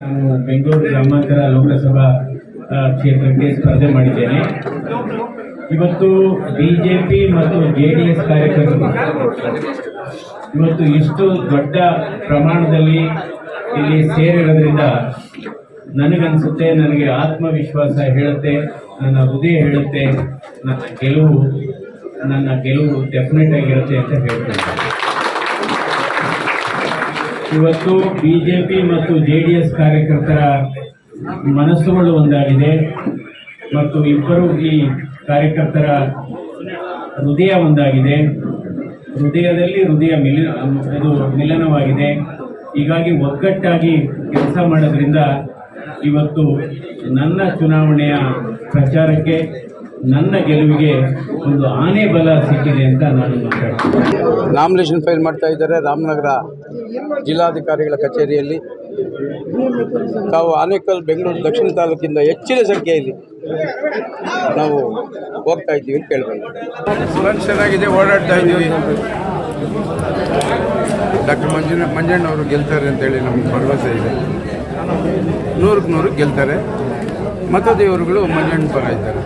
ನಾನು ಬೆಂಗಳೂರು ಗ್ರಾಮಾಂತರ ಲೋಕಸಭಾ ಕ್ಷೇತ್ರಕ್ಕೆ ಸ್ಪರ್ಧೆ ಮಾಡಿದ್ದೇನೆ. ಇವತ್ತು ಬಿಜೆಪಿ ಮತ್ತು ಜೆಡಿಎಸ್ ಕಾರ್ಯಕರ್ತರು ಇವತ್ತು ಇಷ್ಟು ದೊಡ್ಡ ಪ್ರಮಾಣದಲ್ಲಿ ಇಲ್ಲಿ ಸೇರಿರೋದ್ರಿಂದ ನನಗನ್ಸುತ್ತೆ, ನನಗೆ ಆತ್ಮವಿಶ್ವಾಸ ಹೇಳುತ್ತೆ, ನನ್ನ ಹೃದಯ ಹೇಳುತ್ತೆ, ನನ್ನ ಗೆಲುವು ಡೆಫಿನೆಟ್ ಆಗಿರುತ್ತೆ ಅಂತ ಹೇಳ್ತೇನೆ. ಇವತ್ತು ಬಿಜೆಪಿ ಮತ್ತು ಜೆಡಿಎಸ್ ಕಾರ್ಯಕರ್ತರ ಮನಸ್ಸುಗಳು ಒಂದಾಗಿದೆ ಮತ್ತು ಇಬ್ಬರು ಈ ಕಾರ್ಯಕರ್ತರ ಹೃದಯ ಒಂದಾಗಿದೆ. ಹೃದಯದಲ್ಲಿ ಹೃದಯ ಮಿಲನವಾಗಿದೆ. ಹೀಗಾಗಿ ಒಗ್ಗಟ್ಟಾಗಿ ಕೆಲಸ ಮಾಡೋದ್ರಿಂದ ಇವತ್ತು ನನ್ನ ಚುನಾವಣೆಯ ಪ್ರಚಾರಕ್ಕೆ, ನನ್ನ ಗೆಲುವಿಗೆ ಒಂದು ಆನೆ ಬಲ ಸಿಕ್ಕಿದೆ ಅಂತ ನಾನು ಮಾತಾಡ್ತೀನಿ. ನಾಮಿನೇಷನ್ ಫೈಲ್ ಮಾಡ್ತಾ ಇದ್ದಾರೆ ರಾಮನಗರ ಜಿಲ್ಲಾಧಿಕಾರಿಗಳ ಕಚೇರಿಯಲ್ಲಿ. ತಾವು ಆನೇಕಲ್ ಬೆಂಗಳೂರು ದಕ್ಷಿಣ ತಾಲೂಕಿಂದ ಹೆಚ್ಚಿನ ಸಂಖ್ಯೆಯಲ್ಲಿ ನಾವು ಹೋಗ್ತಾ ಇದ್ದೀವಿ ಅಂತ ಕೇಳ್ಬೋದು. ಚೆನ್ನಾಗಿದೆ, ಓಡಾಡ್ತಾ ಇದ್ದೀವಿ. ಡಾಕ್ಟರ್ ಮಂಜಣ್ಣವರು ಗೆಲ್ತಾರೆ ಅಂತೇಳಿ ನಮಗೆ ಭರವಸೆ ಇದೆ. 100ಕ್ಕೆ 100 ಗೆಲ್ತಾರೆ. ಮತದೇವರುಗಳು ಮಂಜಣ್ಣ ಪರ ಇದ್ದಾರೆ.